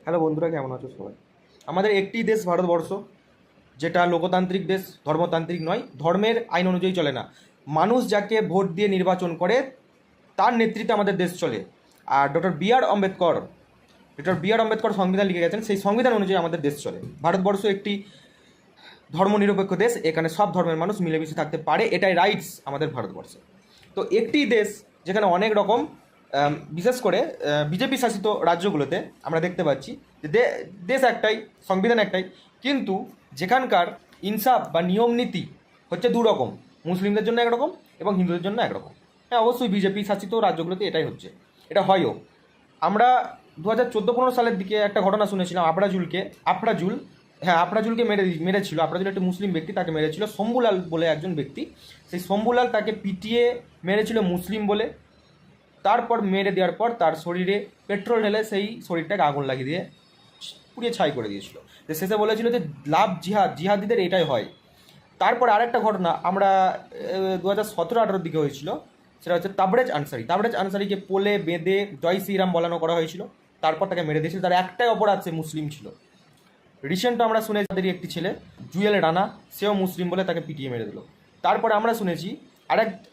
Hello বন্ধুরা, কেমন আছো সবাই? আমাদের একটি দেশ ভারতবর্ষ, যেটা লোকতান্ত্রিক দেশ, ধর্মতান্ত্রিক নয়। ধর্মের আইন অনুযায়ী চলে না। মানুষ যাকে ভোট দিয়ে নির্বাচন করে তার নেতৃত্বে আমাদের দেশ চলে। আর ডক্টর বি আর আম্বেদকর সংবিধান লিখে গেছেন, সেই সংবিধান অনুযায়ী আমাদের দেশ চলে। ভারতবর্ষ একটি ধর্মনিরপেক্ষ দেশ, এখানে সব ধর্মের মানুষ মিলেমিশে থাকতে পারে, এটাই রাইটস আমাদের ভারতবর্ষে। তো একটি দেশ যেখানে অনেক রকম বিশেষ করে বিজেপি শাসিত রাজ্যগুলোতে আমরা দেখতে পাচ্ছি যে দেশ একটাই, সংবিধান একটাই, কিন্তু যেখানকার ইনসাফ বা নিয়ম নীতি হচ্ছে দু রকম। মুসলিমদের জন্য একরকম এবং হিন্দুদের জন্য একরকম। হ্যাঁ, অবশ্যই বিজেপি শাসিত রাজ্যগুলোতে এটাই হচ্ছে, এটা হয়ও। আমরা 2014-15 সালের দিকে একটা ঘটনা শুনেছিলাম, আফরাজুলকে মেরেছিল। আফরাজুল একটি মুসলিম ব্যক্তি, তাকে মেরেছিল শম্ভুলাল বলে একজন ব্যক্তি। সেই শম্ভুলাল তাকে পিটিয়ে মেরেছিল মুসলিম বলে। তারপর মেরে দেওয়ার পর তার শরীরে পেট্রোল ঢেলে সেই শরীরটাকে আগুন লাগিয়ে দিয়ে পুড়িয়ে ছাই করে দিয়েছিল। তো শেষে বলেছিল যে লাভ জিহাদিদের এটাই হয়। তারপর আরেকটা ঘটনা আমরা 2017-18 দিকে হয়েছিল, সেটা হচ্ছে তাবরেজ আনসারিকে পোলে বেঁধে জয় শ্রীরাম বলানো করা হয়েছিল। তারপর তাকে মেরে দিয়েছিল। তার একটাই অপরাধ, সে মুসলিম ছিল। রিসেন্ট আমরা শুনেছি তাদেরই একটি ছেলে জুয়েল রানা, সেও মুসলিম বলে তাকে পিটিয়ে মেরে দিল। তারপরে আমরা শুনেছি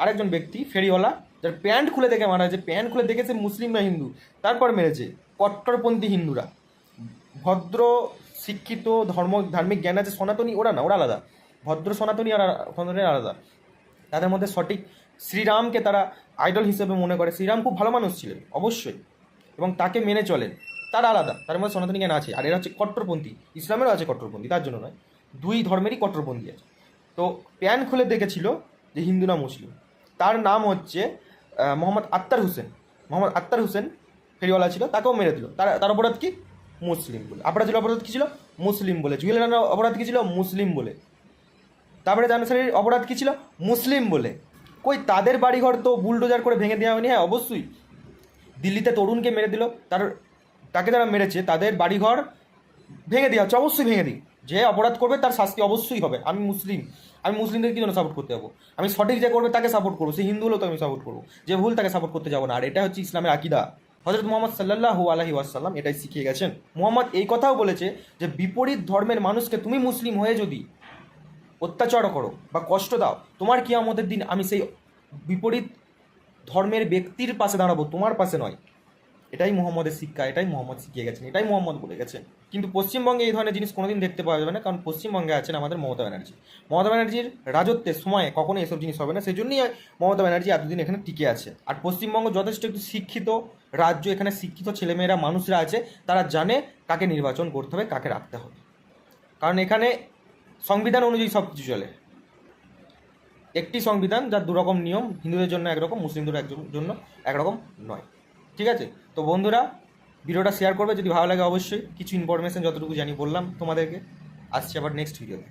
আরেকজন ব্যক্তি ফেরিওয়ালা, যার প্যান্ট খুলে দেখে মারা হয়েছে। প্যান্ট খুলে দেখেছে মুসলিম না হিন্দু, তারপর মেরেছে। কট্টরপন্থী হিন্দুরা, ভদ্র শিক্ষিত ধার্মিক জ্ঞান আছে সনাতনী, ওরা না, ওরা আলাদা। ভদ্র সনাতনী আর আলাদা। তাদের মধ্যে সঠিক শ্রীরামকে তারা আইডল হিসেবে মনে করে। শ্রীরাম খুব ভালো মানুষ ছিলেন অবশ্যই, এবং তাকে মেনে চলেন, তারা আলাদা। তার মধ্যে সনাতনী জ্ঞান আছে। আর এরা হচ্ছে কট্টরপন্থী, ইসলামেরও আছে কট্টরপন্থী, তার জন্য নয়, দুই ধর্মেরই কট্টরপন্থী আছে। তো প্যান খুলে দেখেছিল যে হিন্দু না মুসলিম। তার নাম হচ্ছে মোহাম্মদ আত্তার হোসেন, ফেরিওয়ালা ছিল, তাকেও মেরে দিল। তার অপরাধ কি? মুসলিম বলে। আফরাজুল অপরাধ কী ছিল? মুসলিম বলে। জুয়েল রানার অপরাধ কী ছিল? মুসলিম বলে। তারপরে জানসারির অপরাধ কী ছিল? মুসলিম বলে। কই তাদের বাড়িঘর তো বুলডোজার করে ভেঙে দেওয়া হয়নি? হ্যাঁ অবশ্যই। দিল্লিতে তরুণকে মেরে দিল, তাকে যারা মেরেছে তাদের বাড়িঘর ভেঙে দেওয়া হচ্ছে, অবশ্যই ভেঙে দিই। যে অপরাধ করবে তার শাস্তি অবশ্যই হবে। আমি মুসলিমদের কী জন্য সাপোর্ট করতে যাবো? আমি সঠিক যে করবে তাকে সাপোর্ট করবো, সে হিন্দু হলেও তো আমি সাপোর্ট করবো। যে ভুল তাকে সাপোর্ট করতে যাবো না। আর এটা হচ্ছে ইসলামের আকিদা। হযরত মুহাম্মদ সাল্লাল্লাহু আলাইহি ওয়াসাল্লাম এটাই শিখিয়ে গেছেন। মুহাম্মদ এই কথাও বলেছে যে বিপরীত ধর্মের মানুষকে তুমি মুসলিম হয়ে যদি অত্যাচার করো বা কষ্ট দাও, তোমার কিয়ামতের দিন আমি সেই বিপরীত ধর্মের ব্যক্তির পাশে দাঁড়াবো, তোমার পাশে নয়। এটাই মুহাম্মদের শিক্ষা, এটাই মুহাম্মদ শিখিয়ে গেছেন, এটাই মুহাম্মদ বলে গেছেন। কিন্তু পশ্চিমবঙ্গে এই ধরনের জিনিস কোনোদিন দেখতে পাওয়া যাবে না, কারণ পশ্চিমবঙ্গে আছেন আমাদের মমতা ব্যানার্জির রাজত্বের সময় কখনো এসব জিনিস হবে না। সেই জন্যই মমতা ব্যানার্জি এতদিন এখানে টিকে আছে। আর পশ্চিমবঙ্গ যথেষ্ট একটু শিক্ষিত রাজ্য, এখানে শিক্ষিত ছেলেমেয়েরা মানুষরা আছে, তারা জানে কাকে নির্বাচন করতে হবে, কাকে রাখতে হবে। কারণ এখানে সংবিধান অনুযায়ী সব কিছু চলে। একটি সংবিধান, যার দুরকম নিয়ম, হিন্দুদের জন্য একরকম, মুসলিমদের জন্য একরকম নয়। ঠিক আছে? তো বন্ধুরা, ভিডিওটা শেয়ার করবে যদি ভালো লাগে। অবশ্যই কিছু ইনফরমেশন যতটুকু জানি বললাম তোমাদেরকে। আসছি আবার নেক্সট ভিডিওতে।